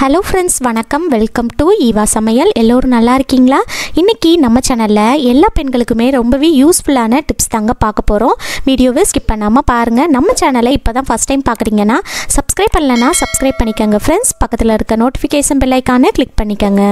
Hello friends, வணக்கம். Welcome to Eva சமையல். எல்லோரும் நல்லா இருக்கீங்களா? இன்றைக்கி நம்ம சேனலில் எல்லா பெண்களுக்குமே ரொம்பவே யூஸ்ஃபுல்லான டிப்ஸ் தாங்க பார்க்க போகிறோம். வீடியோவை ஸ்கிப் பண்ணாமல் பாருங்கள். நம்ம சேனலை இப்போ தான் ஃபஸ்ட் டைம் பார்க்குறீங்கன்னா சப்ஸ்கிரைப் பண்ணலைன்னா சப்ஸ்கிரைப் பண்ணிக்கோங்க ஃப்ரெண்ட்ஸ். பக்கத்தில் இருக்க நோட்டிஃபிகேஷன் பெல் ஐக்கானை கிளிக் பண்ணிக்கோங்க.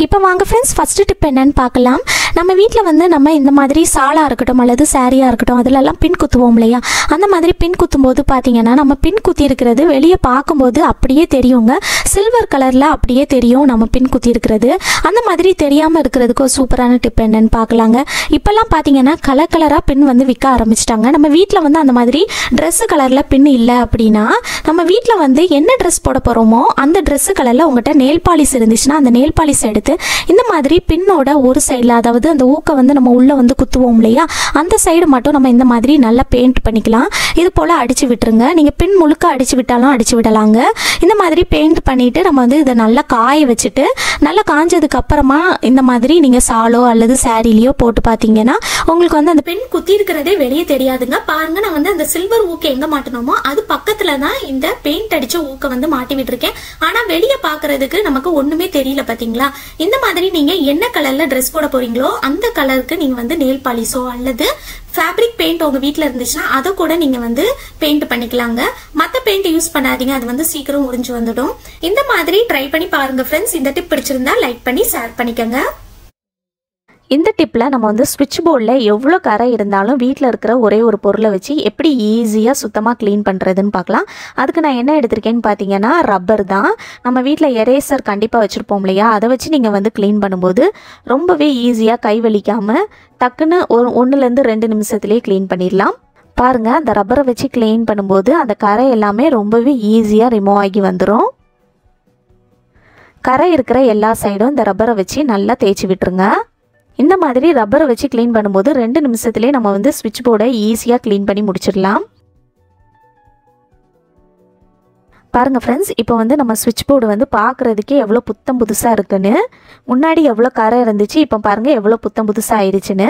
இப்போ வாங்க ஃப்ரெண்ட்ஸ், ஃபஸ்ட்டு டிப் என்னன்னு பார்க்கலாம். நம்ம வீட்டில் நம்ம இந்த மாதிரி சாலாக இருக்கட்டும் அல்லது சாரியாக இருக்கட்டும், அதிலெல்லாம் பின் குத்துவோம் இல்லையா? அந்த மாதிரி பின் குத்தும்போது பார்த்தீங்கன்னா நம்ம பின் குத்தி இருக்கிறது வெளியே பார்க்கும்போது அப்படியே தெரியுங்க. சில்வர் கலரில் அப்படியே தெரியும் நம்ம பின் குத்தி இருக்கிறது. அந்த மாதிரி தெரியாமல் இருக்கிறதுக்கு ஒரு சூப்பரான டிப் என்னன்னு பார்க்கலாங்க. இப்போல்லாம் பார்த்தீங்கன்னா கலர் கலராக பின் விற்க ஆரம்பிச்சிட்டாங்க. நம்ம வீட்டில் அந்த மாதிரி ட்ரெஸ்ஸு கலரில் பின் இல்லை அப்படின்னா நம்ம வீட்டில் என்ன ட்ரெஸ் போட போகிறோமோ அந்த ட்ரெஸ்ஸு கலரில் உங்கள்கிட்ட நெயில் பாலிஷ் இருந்துச்சுன்னா அந்த நெயில் பாலிஷ் எடுத்து இந்த மாதிரி பின்னோட ஒரு சைடில், அதாவது அந்த ஊக்க நம்ம உள்ளே குத்துவோம் இல்லையா, அந்த சைடு மட்டும் நம்ம இந்த மாதிரி நல்லா பெயிண்ட் பண்ணிக்கலாம். இது போல் அடித்து விட்டுருங்க. நீங்கள் பின் முழுக்க அடித்து விட்டாலும் அடித்து விடலாங்க. இந்த மாதிரி பெயிண்ட் பண்ணிவிட்டு நம்ம இதை நல்லா காய வச்சுட்டு நல்லா காஞ்சதுக்கு அப்புறமா இந்த மாதிரி நீங்கள் சாலோ அல்லது சாரிலையோ போட்டு பார்த்தீங்கன்னா உங்களுக்கு அந்த பின் குத்தி இருக்கிறதே வெளியே தெரியாதுங்க. பாருங்க, நான் அந்த சில்வர் ஊக்க எங்கே மாட்டணுமோ அது பக்கத்தில் தான் இந்த பெயிண்ட் அடித்த ஊக்க மாட்டி விட்டுருக்கேன். ஆனால் வெளியே பார்க்கறதுக்கு நமக்கு ஒன்றுமே தெரியல. பார்த்தீங்களா? இந்த மாதிரி நீங்கள் என்ன கலரில் ட்ரெஸ் போட போறீங்களோ அந்த கலருக்கு நீங்கள் நெயில் பாலிஷோ அல்லது ஃபேப்ரிக் பெயிண்ட் உங்க வீட்டில் இருந்துச்சுன்னா அதை கூட நீங்க பெயிண்ட் பண்ணிக்கலாங்க. மற்ற பெயிண்ட் யூஸ் பண்ணாதீங்க, அது சீக்கிரம் உறிஞ்சு வந்துடும். இந்த மாதிரி ட்ரை பண்ணி பாருங்க ஃப்ரெண்ட்ஸ். இந்த டிப் பிடிச்சிருந்தா லைக் பண்ணி ஷேர் பண்ணிக்கோங்க. இந்த டிப்பில் நம்ம ஸ்விட்ச் போர்டில் எவ்வளோ கரை இருந்தாலும் வீட்டில் இருக்கிற ஒரே ஒரு பொருளை வச்சு எப்படி ஈஸியாக சுத்தமாக க்ளீன் பண்ணுறதுன்னு பார்க்கலாம். அதுக்கு நான் என்ன எடுத்திருக்கேன்னு பார்த்தீங்கன்னா ரப்பர் தான். நம்ம வீட்டில் எரேசர் கண்டிப்பாக வச்சுருப்போம் இல்லையா, அதை வச்சு நீங்கள் க்ளீன் பண்ணும்போது ரொம்பவே ஈஸியாக கை வலிக்காமல் டக்குன்னு 1-2 நிமிஷத்துலேயே க்ளீன் பண்ணிடலாம். பாருங்கள், அந்த ரப்பரை வச்சு க்ளீன் பண்ணும்போது அந்த கரை எல்லாமே ரொம்பவே ஈஸியாக ரிமூவ் ஆகி வந்துடும். கரை இருக்கிற எல்லா சைடும் இந்த ரப்பரை வச்சு நல்லா தேய்ச்சி விட்டுருங்க. இந்த மாதிரி ரப்பரை வச்சு க்ளீன் பண்ணும்போது 2 நிமிஷத்துலேயே நம்ம ஸ்விட்ச் போர்டை ஈஸியாக க்ளீன் பண்ணி முடிச்சிடலாம். பாருங்கள் ஃப்ரெண்ட்ஸ், இப்போ நம்ம ஸ்விட்ச் போர்டு பார்க்குறதுக்கே எவ்வளோ புத்தம் புதுசாக இருக்குன்னு. முன்னாடி எவ்வளோ கரை இருந்துச்சு, இப்போ பாருங்கள் எவ்வளோ புத்தம் புதுசாக ஆயிடுச்சுன்னு.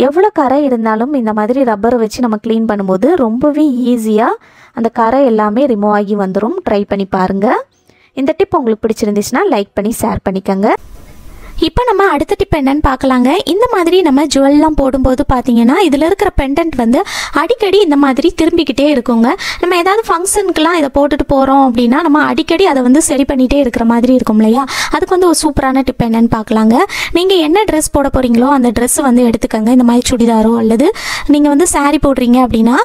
எவ்வளோ கரை இருந்தாலும் இந்த மாதிரி ரப்பரை வச்சு நம்ம க்ளீன் பண்ணும்போது ரொம்பவே ஈஸியாக அந்த கரை எல்லாமே ரிமூவ் ஆகி வந்துடும். ட்ரை பண்ணி பாருங்கள். இந்த டிப் உங்களுக்கு பிடிச்சிருந்துச்சுன்னா லைக் பண்ணி ஷேர் பண்ணிக்கோங்க. இப்போ நம்ம அடுத்த டிப் என்னன்னு பார்க்கலாங்க. இந்த மாதிரி நம்ம ஜுவல்லாம் போடும்போது பார்த்தீங்கன்னா இதில் இருக்கிற பெண்டன்ட் அடிக்கடி இந்த மாதிரி திரும்பிக்கிட்டே இருக்குங்க. நம்ம ஏதாவது ஃபங்க்ஷனுக்குலாம் இதை போட்டுட்டு போகிறோம் அப்படின்னா நம்ம அடிக்கடி அதை சரி பண்ணிகிட்டே இருக்கிற மாதிரி இருக்கும் இல்லையா? அதுக்கு ஒரு சூப்பரான டிப் என்னன்னு பார்க்கலாங்க. நீங்கள் என்ன ட்ரெஸ் போட போகிறீங்களோ அந்த ட்ரெஸ் எடுத்துக்கங்க. இந்த மாதிரி சுடிதாரோ அல்லது நீங்கள் சாரீ போடுறீங்க அப்படின்னா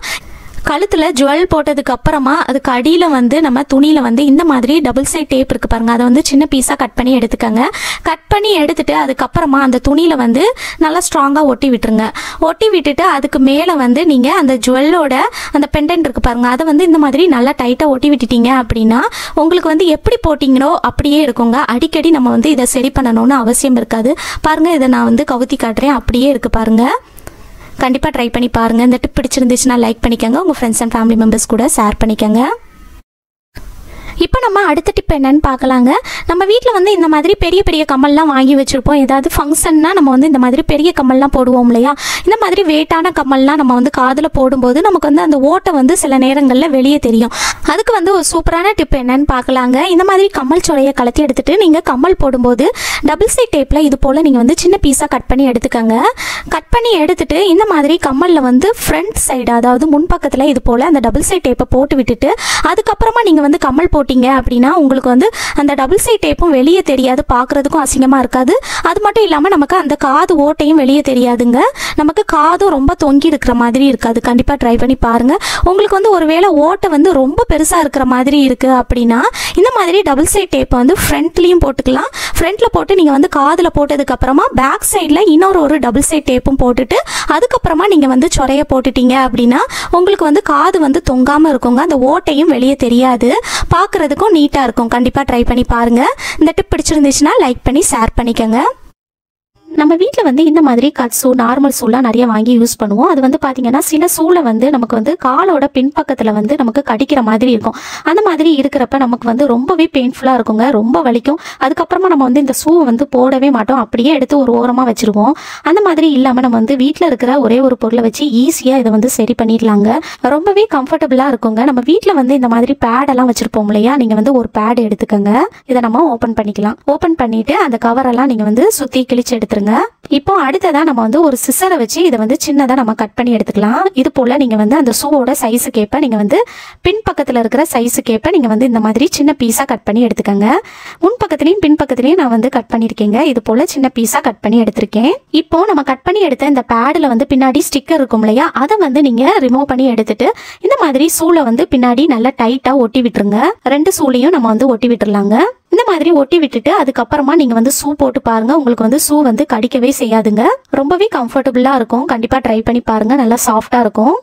கழுத்தில் ஜுவல் போட்டதுக்கு அப்புறமா அதுக்கு அடியில் நம்ம துணியில் இந்த மாதிரி டபுள் சைட் டேப் இருக்குது பாருங்கள், அதை சின்ன பீஸாக கட் பண்ணி எடுத்துக்கங்க. கட் பண்ணி எடுத்துட்டு அதுக்கப்புறமா அந்த துணியில் நல்லா ஸ்ட்ராங்காக ஒட்டி விட்டுருங்க. ஒட்டி விட்டுட்டு அதுக்கு மேலே நீங்கள் அந்த ஜுவல்லோட அந்த பெண்டன்ட் இருக்குது பாருங்கள், அதை இந்த மாதிரி நல்லா டைட்டாக ஒட்டி விட்டுட்டீங்க அப்படின்னா உங்களுக்கு எப்படி போட்டிங்களோ அப்படியே இருக்குங்க. அடிக்கடி நம்ம இதை சரி பண்ணணும்னு அவசியம் இருக்காது. பாருங்கள், இதை நான் கவுத்தி காட்டுறேன், அப்படியே இருக்குது பாருங்கள். கண்டிப்பாக ட்ரை பண்ணி பாருங்கள். இந்த டிப் பிடிச்சிருந்துச்சுன்னா லைக் பண்ணிக்கோங்க. உங்கள் ஃப்ரெண்ட்ஸ் அண்ட் ஃபேமிலி மெம்பர்ஸ் கூட ஷேர் பண்ணிக்கோங்க. இப்போ நம்ம அடுத்த டிப் என்னன்னு பார்க்கலாங்க. நம்ம வீட்டில் இந்த மாதிரி பெரிய பெரிய கம்மல்லாம் வாங்கி வச்சுருப்போம். ஏதாவது ஃபங்க்ஷன்னா நம்ம இந்த மாதிரி பெரிய கம்மல்லாம் போடுவோம் இல்லையா? இந்த மாதிரி வெயிட்டான கம்மல்லாம் நம்ம காதில் போடும்போது நமக்கு அந்த ஓட்டை சில நேரங்களில் வெளியே தெரியும். அதுக்கு ஒரு சூப்பரான டிப் என்னன்னு பார்க்கலாங்க. இந்த மாதிரி கம்மல் சொலையை கலத்தி எடுத்துகிட்டு நீங்கள் கம்மல் போடும்போது டபுள் சைட் டேப்பில் இது போல் நீங்கள் சின்ன பீஸாக கட் பண்ணி எடுத்துக்கோங்க. கட் பண்ணி எடுத்துகிட்டு இந்த மாதிரி கம்மலில் ஃப்ரண்ட் சைடு, அதாவது முன்பக்கத்தில் இது போல் அந்த டபுள் சைட் டேப்பை போட்டு விட்டுட்டு அதுக்கப்புறமா நீங்கள் கம்மல் போட்டிங்க அப்படின்னா உங்களுக்கு அந்த டபுள் சைட் டேப்பும் வெளியே தெரியாது, பார்க்குறதுக்கும் அசிங்கமாக இருக்காது. அது மட்டும் இல்லாமல் நமக்கு அந்த காது ஓட்டையும் வெளியே தெரியாதுங்க. நமக்கு காதும் ரொம்ப தொங்கி இருக்கிற மாதிரி இருக்காது. கண்டிப்பாக ட்ரை பண்ணி பாருங்கள். உங்களுக்கு ஒருவேளை ஓட்டை ரொம்ப பெருசாக இருக்கிற மாதிரி இருக்குது அப்படின்னா இந்த மாதிரி டபுள் சைட் டேப்பை ஃப்ரண்ட்லேயும் போட்டுக்கலாம். ஃப்ரண்ட்டில் போட்டு நீங்கள் காதில் போட்டதுக்கப்புறமா பேக் சைடில் இன்னொரு டபுள் சைட் டேப்பும் போட்டுட்டு அதுக்கப்புறமா நீங்கள் சொறைய போட்டுட்டீங்க அப்படின்னா உங்களுக்கு காது தொங்காமல் இருக்குங்க. அந்த ஓட்டையும் வெளியே தெரியாது, பார்க்குறதுக்கும் நீட்டாக இருக்கும். கண்டிப்பாக ட்ரை பண்ணி பாருங்கள். இந்த டிப் பிடிச்சிருந்துச்சுன்னா லைக் பண்ணி ஷேர் பண்ணிக்கோங்க. நம்ம வீட்டில் வந்து இந்த மாதிரி கட் ஷூ நார்மல் ஷூலாம் நிறைய வாங்கி யூஸ் பண்ணுவோம். அது வந்து பார்த்தீங்கன்னா சில ஷூவில் வந்து நமக்கு வந்து காலோட பின்பக்கத்தில் வந்து நமக்கு கடிக்கிற மாதிரி இருக்கும். அந்த மாதிரி இருக்கிறப்ப நமக்கு வந்து ரொம்பவே பெயின்ஃபுல்லாக இருக்குங்க, ரொம்ப வலிக்கும். அதுக்கப்புறமா நம்ம வந்து இந்த ஷூவை வந்து போடவே மாட்டோம், அப்படியே எடுத்து ஒரு ஓரமாக வச்சுருவோம். அந்த மாதிரி இல்லாமல் நம்ம வந்து வீட்டில் இருக்கிற ஒரே ஒரு பொருளை வச்சு ஈஸியாக இதை வந்து சரி பண்ணிடலாங்க. ரொம்பவே கம்ஃபர்டபுளாக இருக்குங்க. நம்ம வீட்டில் வந்து இந்த மாதிரி பேடெல்லாம் வச்சுருப்போம் இல்லையா, நீங்கள் வந்து ஒரு பேட் எடுத்துக்கோங்க. இதை நம்ம ஓப்பன் பண்ணிக்கலாம். ஓப்பன் பண்ணிவிட்டு அந்த கவரெல்லாம் நீங்கள் வந்து சுற்றி கிழிச்சு எடுத்துருங்க. இப்போ அடுத்ததா நம்ம வந்து ஒரு சிசரை வச்சு இதை வந்து சின்னதாக நம்ம கட் பண்ணி எடுத்துக்கலாம். இது போல் நீங்கள் வந்து அந்த ஷூவோட சைஸுக்கு ஏற்ப நீங்கள் வந்து பின்பக்கத்தில் இருக்கிற சைஸுக்கு ஏற்ப நீங்கள் வந்து இந்த மாதிரி சின்ன பீஸாக கட் பண்ணி எடுத்துக்கோங்க. முன்பக்கத்துலையும் பின்பக்கத்துலையும் நான் வந்து கட் பண்ணியிருக்கேங்க. இது போல் சின்ன பீஸாக கட் பண்ணி எடுத்திருக்கேன். இப்போ நம்ம கட் பண்ணி எடுத்த இந்த பேடில் வந்து பின்னாடி ஸ்டிக்கர் இருக்கும் இல்லையா, அதை வந்து நீங்கள் ரிமூவ் பண்ணி எடுத்துட்டு இந்த மாதிரி ஷூவில் வந்து பின்னாடி நல்லா டைட்டாக ஒட்டி விட்டுருங்க. 2 ஷூலையும் நம்ம வந்து ஒட்டி விட்டுடலாங்க. இந்த மாதிரி ஒட்டி விட்டுட்டு அதுக்கப்புறமா நீங்க வந்து ஷூ போட்டு பாருங்க. உங்களுக்கு வந்து ஷூ வந்து கடிக்கவே செய்யாதுங்க. ரொம்பவே கம்ஃபர்டபுளா இருக்கும். கண்டிப்பா ட்ரை பண்ணி பாருங்க, நல்லா சாஃப்டா இருக்கும்.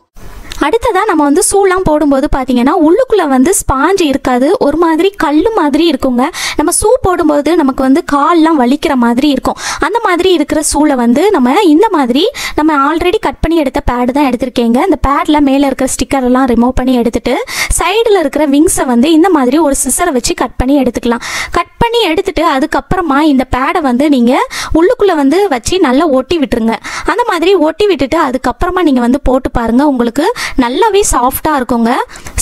அடுத்ததா நம்ம வந்து ஷூலாம் போடும்போது பார்த்தீங்கன்னா உள்ளுக்குள்ளே வந்து ஸ்பாஞ்சு இருக்காது, ஒரு மாதிரி கல் மாதிரி இருக்குங்க. நம்ம ஷூ போடும்போது நமக்கு வந்து கால்லாம் வலிக்கிற மாதிரி இருக்கும். அந்த மாதிரி இருக்கிற ஷூவில் வந்து நம்ம இந்த மாதிரி நம்ம ஆல்ரெடி கட் பண்ணி எடுத்த பேடு தான் எடுத்திருக்கேங்க. இந்த பேடில் மேலே இருக்கிற ஸ்டிக்கர்லாம் ரிமூவ் பண்ணி எடுத்துட்டு சைடில் இருக்கிற விங்ஸை வந்து இந்த மாதிரி ஒரு சிசரை வச்சு கட் பண்ணி எடுத்துக்கலாம். கட் பண்ணி எடுத்துட்டு அதுக்கப்புறமா இந்த பேடை வந்து நீங்கள் உள்ளுக்குள்ளே வந்து வச்சு நல்லா ஒட்டி விட்டுருங்க. அந்த மாதிரி ஒட்டி விட்டுட்டு அதுக்கப்புறமா நீங்கள் வந்து போட்டு பாருங்கள், உங்களுக்கு நல்லாவே சாஃப்டாக இருக்குங்க.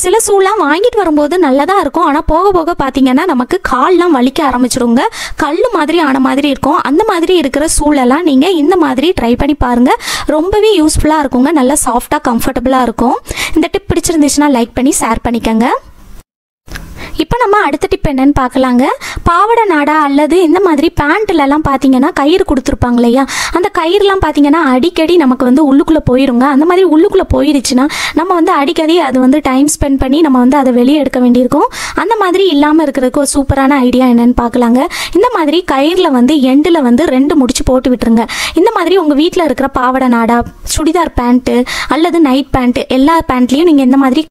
சில ஷூலாம் வாங்கிட்டு வரும்போது நல்லதாக இருக்கும், ஆனால் போக போக பார்த்தீங்கன்னா நமக்கு கால்லாம் வலிக்க ஆரம்பிச்சிருங்க, கல் மாதிரி ஆன மாதிரி இருக்கும். அந்த மாதிரி இருக்கிற ஷூலெல்லாம் நீங்கள் இந்த மாதிரி ட்ரை பண்ணி பாருங்கள், ரொம்பவே யூஸ்ஃபுல்லாக இருக்குங்க, நல்லா சாஃப்டாக கம்ஃபர்டபுளாக இருக்கும். இந்த டிப் பிடிச்சிருந்துச்சுன்னா லைக் பண்ணி ஷேர் பண்ணிக்கோங்க. இப்போ நம்ம அடுத்த டிப் என்னன்னு பார்க்கலாங்க. பாவாடை நாடா அல்லது இந்த மாதிரி பேண்ட்லலாம் பார்த்தீங்கன்னா கயிறு கொடுத்துருப்பாங்க இல்லையா, அந்த கயிறுலாம் பார்த்தீங்கன்னா அடிக்கடி நமக்கு வந்து உள்ளுக்குள்ளே போயிருங்க. அந்த மாதிரி உள்ளுக்குள்ளே போயிருச்சுன்னா நம்ம வந்து அடிக்கடி அது வந்து டைம் ஸ்பெண்ட் பண்ணி நம்ம வந்து அதை வெளியே எடுக்க வேண்டியிருக்கும். அந்த மாதிரி இல்லாமல் இருக்கிறதுக்கு ஒரு சூப்பரான ஐடியா என்னன்னு பார்க்கலாங்க. இந்த மாதிரி கயிறில் வந்து எண்டில் வந்து 2 முடிச்சு போட்டு விட்டுருங்க. இந்த மாதிரி உங்கள் வீட்டில் இருக்கிற பாவாடை நாடா, சுடிதார் பேண்ட்டு அல்லது நைட் பேண்ட்டு எல்லா பேண்ட்லேயும் நீங்கள் இந்த மாதிரி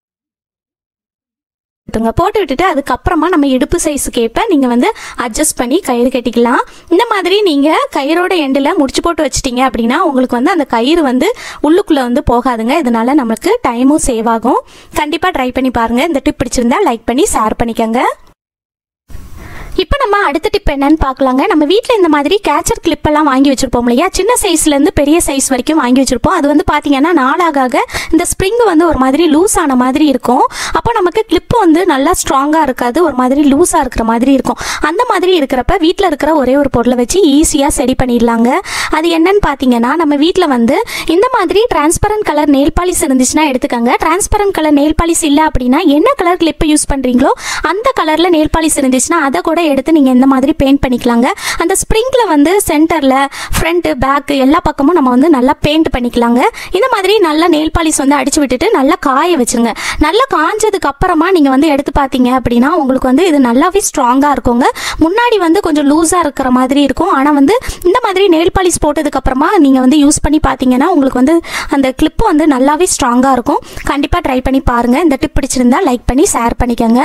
போட்டு விட்டுட்டு அதுக்கப்புறமா நம்ம இடுப்பு சைஸுக்கு ஏற்ப நீங்கள் வந்து அட்ஜஸ்ட் பண்ணி கயிறு கட்டிக்கலாம். இந்த மாதிரி நீங்கள் கயிறோட எண்டில் முடிச்சு போட்டு வச்சிட்டிங்க அப்படின்னா உங்களுக்கு வந்து அந்த கயிறு வந்து உள்ளுக்குள்ளே வந்து போகாதுங்க. இதனால நமக்கு டைமும் சேவ் ஆகும். கண்டிப்பாக ட்ரை பண்ணி பாருங்கள். இந்த டிப் பிடிச்சிருந்தா லைக் பண்ணி ஷேர் பண்ணிக்கோங்க. இப்போ நம்ம அடுத்த டிப் என்னன்னு பார்க்கலாங்க. நம்ம வீட்டில் இந்த மாதிரி கேச்சர் கிளிப்பெல்லாம் வாங்கி வச்சுருப்போம் இல்லையா, சின்ன சைஸ்லேருந்து பெரிய சைஸ் வரைக்கும் வாங்கி வச்சுருப்போம். அது வந்து பார்த்தீங்கன்னா நாளாக இந்த ஸ்ப்ரிங் வந்து ஒரு மாதிரி லூஸ் ஆன மாதிரி இருக்கும். அப்போ நமக்கு கிளிப்பு வந்து நல்லா ஸ்ட்ராங்காக இருக்காது, ஒரு மாதிரி லூஸாக இருக்கிற மாதிரி இருக்கும். அந்த மாதிரி இருக்கிறப்ப வீட்டில் இருக்கிற ஒரே ஒரு பொருளை வச்சு ஈஸியாக சரி பண்ணிடலாங்க. அது என்னன்னு பார்த்தீங்கன்னா நம்ம வீட்டில் வந்து இந்த மாதிரி டிரான்ஸ்பரண்ட் கலர் நெயில் பாலிஷ் இருந்துச்சுன்னா எடுத்துக்கோங்க. டிரான்ஸ்பரண்ட் கலர் நெயில் பாலிஷ் இல்லை அப்படின்னா என்ன கலர் கிளிப்பு யூஸ் பண்ணுறீங்களோ அந்த கலரில் நெயில் பாலிஷ் இருந்துச்சுன்னா அதை கூட எடுத்து நீங்கள் இந்த மாதிரி பெயிண்ட் பண்ணிக்கலாங்க. அந்த ஸ்ப்ரிங்கில் வந்து சென்டரில் ஃப்ரண்ட் பேக் எல்லா பக்கமும் நம்ம வந்து நல்லா பெயிண்ட் பண்ணிக்கலாங்க. இந்த மாதிரி நல்லா நெயில் பாலிஷ் வந்து அடிச்சு விட்டுட்டு நல்லா காய வச்சுருங்க. நல்லா காஞ்சதுக்கு அப்புறமா நீங்கள் வந்து எடுத்து பார்த்தீங்க அப்படின்னா உங்களுக்கு வந்து இது நல்லாவே ஸ்ட்ராங்காக இருக்குங்க. முன்னாடி வந்து கொஞ்சம் லூஸாக இருக்கிற மாதிரி இருக்கும், ஆனால் வந்து இந்த மாதிரி நெயில் பாலிஷ் போட்டதுக்கப்புறமா நீங்கள் வந்து யூஸ் பண்ணி பார்த்தீங்கன்னா உங்களுக்கு வந்து அந்த கிளிப்பு வந்து நல்லாவே ஸ்ட்ராங்காக இருக்கும். கண்டிப்பாக ட்ரை பண்ணி பாருங்கள். இந்த டிப் பிடிச்சிருந்தா லைக் பண்ணி ஷேர் பண்ணிக்கோங்க.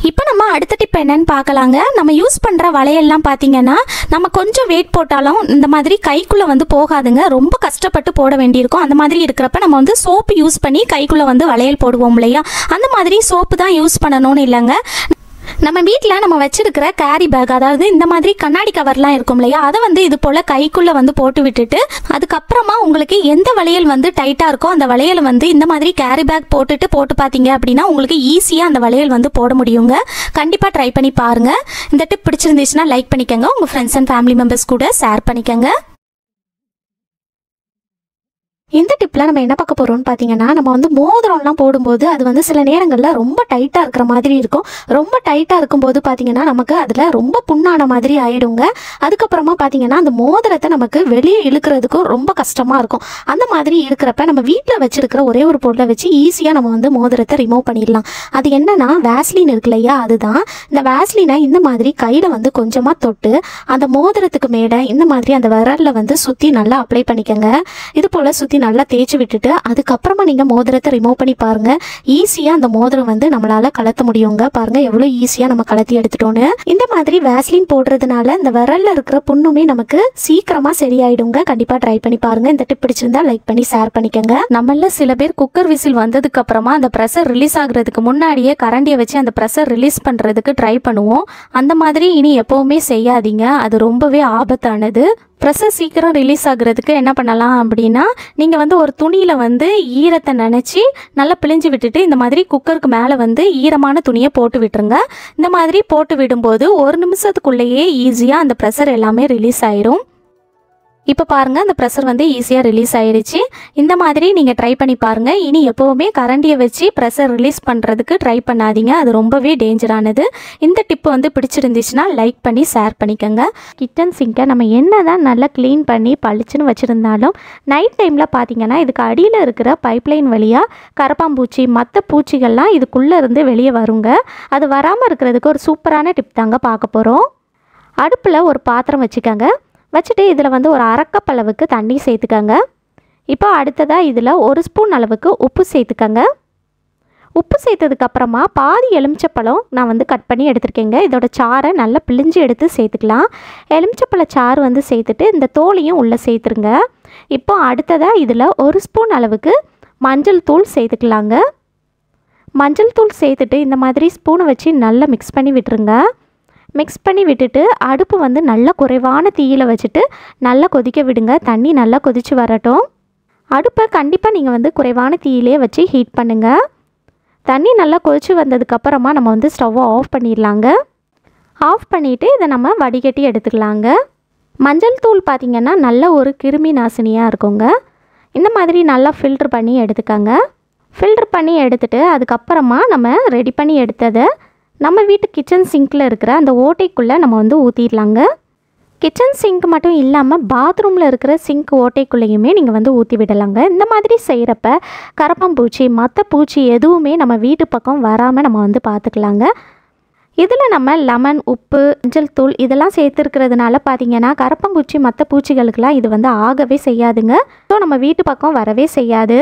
இப்போ நம்ம அடுத்த டிப் என்னன்னு பார்க்கலாங்க. நம்ம யூஸ் பண்ணுற வளையல்லாம் பார்த்தீங்கன்னா நம்ம கொஞ்சம் வெயிட் போட்டாலும் இந்த மாதிரி கைக்குள்ளே வந்து போகாதுங்க, ரொம்ப கஷ்டப்பட்டு போட வேண்டியிருக்கும். அந்த மாதிரி இருக்கிறப்ப நம்ம வந்து சோப்பு யூஸ் பண்ணி கைக்குள்ளே வந்து வளையல் போடுவோம் இல்லையா, அந்த மாதிரி சோப்பு தான் யூஸ் பண்ணணும்னு இல்லைங்க. நம்ம வீட்டில் நம்ம வச்சிருக்கிற கேரி பேக், அதாவது இந்த மாதிரி கண்ணாடி கவர்லாம் இருக்கும் இல்லையா, அதை வந்து இது போல் கைக்குள்ளே வந்து போட்டு விட்டுட்டு அதுக்கப்புறமா உங்களுக்கு எந்த வளையல் வந்து டைட்டாக இருக்கோ அந்த வளையலை வந்து இந்த மாதிரி கேரி பேக் போட்டு பார்த்தீங்க அப்படின்னா உங்களுக்கு ஈஸியாக அந்த வளையல் வந்து போட முடியுங்க. கண்டிப்பாக ட்ரை பண்ணி பாருங்கள். இந்த டிப் பிடிச்சிருந்துச்சுன்னா லைக் பண்ணிக்கோங்க, உங்கள் ஃப்ரெண்ட்ஸ் அண்ட் ஃபேமிலி மெம்பர்ஸ் கூட ஷேர் பண்ணிக்கோங்க. இந்த டிப்பில் நம்ம என்ன பார்க்க போகிறோம்னு பார்த்தீங்கன்னா நம்ம வந்து மோதிரம்லாம் போடும்போது அது வந்து சில நேரங்களில் ரொம்ப டைட்டாக இருக்கிற மாதிரி இருக்கும். ரொம்ப டைட்டாக இருக்கும்போது பார்த்தீங்கன்னா நமக்கு அதில் ரொம்ப புண்ணான மாதிரி ஆயிடுங்க. அதுக்கப்புறமா பார்த்தீங்கன்னா அந்த மோதிரத்தை நமக்கு வெளியே இழுக்கிறதுக்கும் ரொம்ப கஷ்டமாக இருக்கும். அந்த மாதிரி இருக்கிறப்ப நம்ம வீட்டில் வச்சிருக்கிற ஒரே ஒரு பொருளை வச்சு ஈஸியாக நம்ம வந்து மோதிரத்தை ரிமூவ் பண்ணிடலாம். அது என்னன்னா வேஸ்லின் இருக்கு இல்லையா, அதுதான். இந்த வேஸ்லினை இந்த மாதிரி கையில் வந்து கொஞ்சமாக தொட்டு அந்த மோதிரத்துக்கு மேலே இந்த மாதிரி அந்த விரலில் வந்து சுற்றி நல்லா அப்ளை பண்ணிக்கோங்க. இது போல் சுற்றி நல்லா தேய்ச்சி விட்டுட்டு அதுக்கப்புறமா நீங்கள் மோதிரத்தை ரிமூவ் பண்ணி பாருங்கள். ஈஸியாக அந்த மோதிரம் வந்து நம்மளால் கலத்த முடியுங்க. பாருங்கள் எவ்வளோ ஈஸியாக நம்ம கலத்தி எடுத்துட்டோன்னு. இந்த மாதிரி வேஸ்லின் போடுறதுனால இந்த விரலில் இருக்கிற புண்ணுமே நமக்கு சீக்கிரமாக சரியாயிடுங்க. கண்டிப்பாக ட்ரை பண்ணி பாருங்கள். இந்த டிப் பிடிச்சிருந்தா லைக் பண்ணி ஷேர் பண்ணிக்கோங்க. நம்மள சில பேர் குக்கர் விசில் வந்ததுக்கு அப்புறமா அந்த ப்ரெஷர் ரிலீஸ் ஆகுறதுக்கு முன்னாடியே கரண்டியை வச்சு அந்த ப்ரெஷர் ரிலீஸ் பண்ணுறதுக்கு ட்ரை பண்ணுவோம். அந்த மாதிரி இனி எப்போவுமே செய்யாதீங்க. அது ரொம்பவே ஆபத்தானது. ப்ரெஷர் சீக்கிரம் ரிலீஸ் ஆகுறதுக்கு என்ன பண்ணலாம் அப்படின்னா, நீங்கள் வந்து ஒரு துணியில் வந்து ஈரத்தை நினச்சி நல்லா பிழிஞ்சு விட்டுட்டு இந்த மாதிரி குக்கருக்கு மேலே வந்து ஈரமான துணியை போட்டு விட்டுருங்க. இந்த மாதிரி போட்டு விடும்போது 1 நிமிஷத்துக்குள்ளேயே ஈஸியாக அந்த ப்ரெஷர் எல்லாமே ரிலீஸ் ஆயிரும். இப்போ பாருங்கள் அந்த ப்ரெஷர் வந்து ஈஸியாக ரிலீஸ் ஆயிடுச்சு. இந்த மாதிரி நீங்கள் ட்ரை பண்ணி பாருங்கள். இனி எப்போவுமே கரண்டியை வச்சு ப்ரெஷர் ரிலீஸ் பண்ணுறதுக்கு ட்ரை பண்ணாதீங்க. அது ரொம்பவே டேஞ்சரானது. இந்த டிப்பு வந்து பிடிச்சிருந்துச்சுன்னா லைக் பண்ணி ஷேர் பண்ணிக்கோங்க. கிச்சன் சிங்கை நம்ம என்ன தான் நல்லா க்ளீன் பண்ணி பளிச்சுன்னு வச்சுருந்தாலும் நைட் டைமில் பார்த்தீங்கன்னா இதுக்கு அடியில் இருக்கிற பைப்லைன் வழியாக கரப்பாம்பூச்சி மற்ற பூச்சிகள்லாம் இதுக்குள்ளே இருந்து வெளியே வருங்க. அது வராமல் இருக்கிறதுக்கு ஒரு சூப்பரான டிப் தாங்க பார்க்க போகிறோம். அடுப்பில் ஒரு பாத்திரம் வச்சுக்கோங்க. வச்சுட்டு இதில் வந்து ஒரு 1/2 கப் அளவுக்கு தண்ணி சேர்த்துக்கங்க. இப்போ அடுத்ததாக இதில் 1 ஸ்பூன் அளவுக்கு உப்பு சேர்த்துக்கங்க. உப்பு சேர்த்ததுக்கப்புறமா பாதி எலுமிச்சப்பழம் நான் வந்து கட் பண்ணி எடுத்துருக்கேங்க. இதோட சாறை நல்லா பிழிஞ்சு எடுத்து சேர்த்துக்கலாம். எலுமிச்சப்பழ சாறு வந்து சேர்த்துட்டு இந்த தோலையும் உள்ளே சேர்த்துருங்க. இப்போ அடுத்ததாக இதில் 1 ஸ்பூன் அளவுக்கு மஞ்சள் தூள் சேர்த்துக்கலாங்க. மஞ்சள் தூள் சேர்த்துட்டு இந்த மாதிரி ஸ்பூனை வச்சு நல்லா மிக்ஸ் பண்ணி விட்டுருங்க. மிக்ஸ் பண்ணி விட்டுட்டு அடுப்பு வந்து நல்லா குறைவான தீயில் வச்சுட்டு நல்லா கொதிக்க விடுங்க. தண்ணி நல்லா கொதித்து வரட்டும். அடுப்பை கண்டிப்பாக நீங்கள் வந்து குறைவான தீயிலே வச்சு ஹீட் பண்ணுங்கள். தண்ணி நல்லா கொதித்து வந்ததுக்கப்புறமா நம்ம வந்து ஸ்டவ்வை ஆஃப் பண்ணிடலாங்க. ஆஃப் பண்ணிவிட்டு இதை நம்ம வடிகட்டி எடுத்துக்கலாங்க. மஞ்சள் தூள் பார்த்திங்கன்னா நல்ல ஒரு கிருமி நாசினியாக இருக்குங்க. இந்த மாதிரி நல்லா ஃபில்ட்ரு பண்ணி எடுத்துக்கோங்க. ஃபில்ட்ரு பண்ணி எடுத்துகிட்டு அதுக்கப்புறமா நம்ம ரெடி பண்ணி எடுத்ததை நம்ம வீட்டு கிச்சன் சிங்கில் இருக்கிற அந்த ஓட்டைக்குள்ளே நம்ம வந்து ஊற்றிடலாங்க. கிச்சன் சிங்க் மட்டும் இல்லாமல் பாத்ரூமில் இருக்கிற சிங்க் ஓட்டைக்குள்ளேயுமே நீங்கள் வந்து ஊற்றி விடலாங்க. இந்த மாதிரி செய்கிறப்ப கரப்பாம்பூச்சி மற்ற பூச்சி எதுவுமே நம்ம வீட்டு பக்கம் வராமல் நம்ம வந்து பார்த்துக்கலாங்க. இதில் நம்ம லெமன், உப்பு, மஞ்சள் தூள் இதெல்லாம் சேர்த்துருக்கிறதுனால பார்த்திங்கன்னா கரப்பாம்பூச்சி மற்ற பூச்சிகளுக்கெல்லாம் இது வந்து ஆகவே செய்யாதுங்க. ஸோ நம்ம வீட்டு பக்கம் வரவே செய்யாது.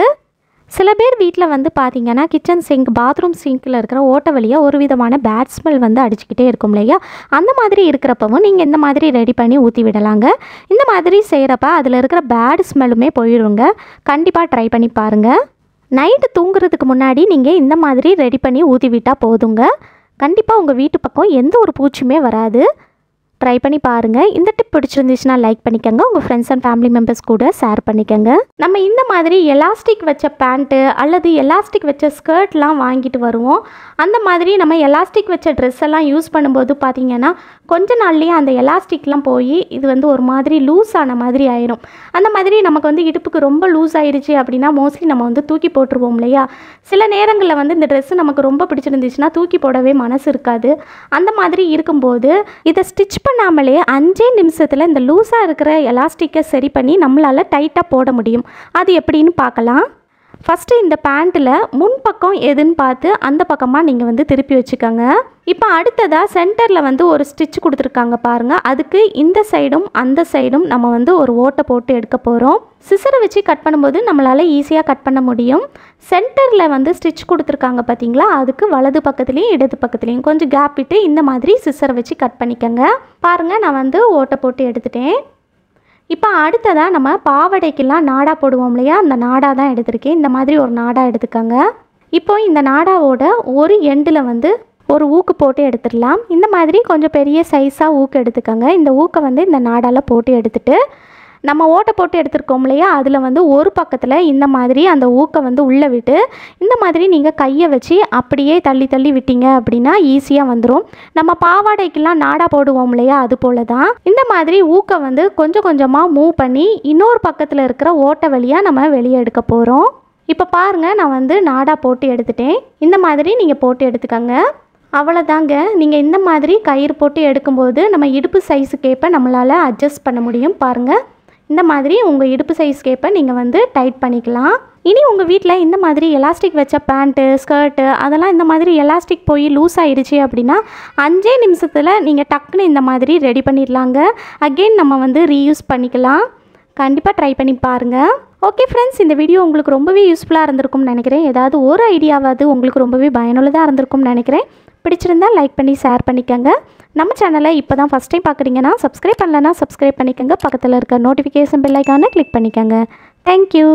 சில பேர் வீட்டில் வந்து பார்த்திங்கன்னா கிச்சன் சிங்க் பாத்ரூம் சிங்கில் இருக்கிற ஓட்ட வழியாக ஒரு விதமான பேட் ஸ்மெல் வந்து அடிச்சுக்கிட்டே இருக்கும் இல்லையா? அந்த மாதிரி இருக்கிறப்பவும் நீங்கள் இந்த மாதிரி ரெடி பண்ணி ஊற்றி விடலாங்க. இந்த மாதிரி செய்கிறப்ப அதில் இருக்கிற பேட் ஸ்மெல்லுமே போயிடுங்க. கண்டிப்பாக ட்ரை பண்ணி பாருங்கள். நைட்டு தூங்குறதுக்கு முன்னாடி நீங்கள் இந்த மாதிரி ரெடி பண்ணி ஊற்றி விட்டால் போதுங்க. கண்டிப்பாக உங்கள் வீட்டு பக்கம் எந்த ஒரு பூச்சியுமே வராது. ட்ரை பண்ணி பாருங்கள். இந்த டிப் பிடிச்சிருந்துச்சுன்னா லைக் பண்ணிக்கோங்க. உங்கள் ஃப்ரெண்ட்ஸ் அண்ட் ஃபேமிலி மெம்பர்ஸ் கூட ஷேர் பண்ணிக்கோங்க. நம்ம இந்த மாதிரி எலாஸ்டிக் வச்ச பேண்ட்டு அல்லது எலாஸ்டிக் வச்ச ஸ்கர்ட்லாம் வாங்கிட்டு வருவோம். அந்த மாதிரி நம்ம எலாஸ்டிக் வச்ச ட்ரெஸ் எல்லாம் யூஸ் பண்ணும்போது பார்த்திங்கன்னா கொஞ்ச நாள்லேயே அந்த எலாஸ்டிக்லாம் போய் இது வந்து ஒரு மாதிரி லூஸ் ஆன மாதிரி ஆயிரும். அந்த மாதிரி நமக்கு வந்து இடுப்புக்கு ரொம்ப லூஸ் ஆயிடுச்சு அப்படின்னா மோஸ்ட்லி நம்ம வந்து தூக்கி போட்டுருவோம் இல்லையா? சில நேரங்களில் வந்து இந்த ட்ரெஸ்ஸு நமக்கு ரொம்ப பிடிச்சிருந்துச்சுன்னா தூக்கி போடவே மனசு இருக்காது. அந்த மாதிரி இருக்கும்போது இதை ஸ்டிச் பண்ணாமலே 5 நிமிஷத்தில் இந்த லூஸாக இருக்கிற எலாஸ்டிக்கை சரி பண்ணி நம்மளால் டைட்டாக போட முடியும். அது எப்படின்னு பார்க்கலாம். ஃபஸ்ட்டு இந்த பேண்ட்டில் முன்பக்கம் எதுன்னு பார்த்து அந்த பக்கமாக நீங்கள் வந்து திருப்பி வச்சுக்கோங்க. இப்போ அடுத்ததாக சென்டரில் வந்து ஒரு ஸ்டிச் கொடுத்துருக்காங்க பாருங்கள். அதுக்கு இந்த சைடும் அந்த சைடும் நம்ம வந்து ஒரு ஓட்டை போட்டு எடுக்க போகிறோம். சிசரை வச்சு கட் பண்ணும்போது நம்மளால் ஈஸியாக கட் பண்ண முடியும். சென்டரில் வந்து ஸ்டிச் கொடுத்துருக்காங்க பார்த்தீங்களா? அதுக்கு வலது பக்கத்துலேயும் இடது பக்கத்துலேயும் கொஞ்சம் கேப் விட்டு இந்த மாதிரி சிசரை வச்சு கட் பண்ணிக்கோங்க. பாருங்கள் நான் வந்து ஓட்டை போட்டு எடுத்துட்டேன். இப்போ அடுத்ததாக நம்ம பாவடைக்கெல்லாம் நாடா போடுவோம் இல்லையா? அந்த நாடா தான் எடுத்திருக்கேன். இந்த மாதிரி ஒரு நாடா எடுத்துக்கோங்க. இப்போ இந்த நாடாவோட ஒரு எண்டில் வந்து ஒரு ஊக்கு போட்டு எடுத்துடலாம். இந்த மாதிரி கொஞ்சம் பெரிய சைஸாக ஊக்கு எடுத்துக்கோங்க. இந்த ஊக்கை வந்து இந்த நாடாவில் போட்டு எடுத்துட்டு நம்ம ஓட்டை போட்டு எடுத்துருக்கோம் இல்லையா? அதில் வந்து ஒரு பக்கத்தில் இந்த மாதிரி அந்த ஊக்கை வந்து உள்ளே விட்டு இந்த மாதிரி நீங்கள் கையை வச்சு அப்படியே தள்ளி தள்ளி விட்டீங்க அப்படின்னா ஈஸியாக வந்துடும். நம்ம பாவாடைக்கெல்லாம் நாடா போடுவோம் இல்லையா? அது போல தான் இந்த மாதிரி ஊக்கை வந்து கொஞ்சம் கொஞ்சமாக மூவ் பண்ணி இன்னொரு பக்கத்தில் இருக்கிற ஓட்டை வழியாக நம்ம வெளியே எடுக்க போகிறோம். இப்போ பாருங்கள் நான் வந்து நாடா போட்டு எடுத்துட்டேன். இந்த மாதிரி நீங்கள் போட்டு எடுத்துக்கோங்க. அவ்வளோதாங்க. நீங்கள் இந்த மாதிரி கயிறு போட்டு எடுக்கும்போது நம்ம இடுப்பு சைஸுக்கேற்ப நம்மளால் அட்ஜஸ்ட் பண்ண முடியும். பாருங்கள் இந்த மாதிரி உங்கள் இடுப்பு சைஸ்க்கேற்ப நீங்கள் வந்து டைட் பண்ணிக்கலாம். இனி உங்கள் வீட்டில் இந்த மாதிரி எலாஸ்டிக் வச்ச பேண்ட்டு, ஸ்கர்ட்டு அதெல்லாம் இந்த மாதிரி எலாஸ்டிக் போய் லூஸ் ஆகிடுச்சு அப்படின்னா 5 நிமிஷத்தில் நீங்கள் டக்குன்னு இந்த மாதிரி ரெடி பண்ணிடலாங்க. அகெயின் நம்ம வந்து ரீயூஸ் பண்ணிக்கலாம். கண்டிப்பாக ட்ரை பண்ணி பாருங்கள். ஓகே ஃப்ரெண்ட்ஸ், இந்த வீடியோ உங்களுக்கு ரொம்பவே யூஸ்ஃபுல்லாக இருந்திருக்கும்னு நினைக்கிறேன். ஏதாவது ஒரு ஐடியாவாவது உங்களுக்கு ரொம்பவே பயனுள்ளதாக இருந்திருக்கும்னு நினைக்கிறேன். பிடிச்சிருந்தால் லைக் பண்ணி ஷேர் பண்ணிக்கோங்க. நம்ம சேனலை இப்போ தான் ஃபஸ்ட் டைம் பார்க்குறீங்கன்னா சப்ஸ்கிரைப் பண்ணலன்னா சப்ஸ்கிரைப் பண்ணிக்கோங்க. பக்கத்தில் இருக்க நோட்டிஃபிகேஷன் பெல் ஐக்கானை கிளிக் பண்ணிக்கோங்க. தேங்க்யூ.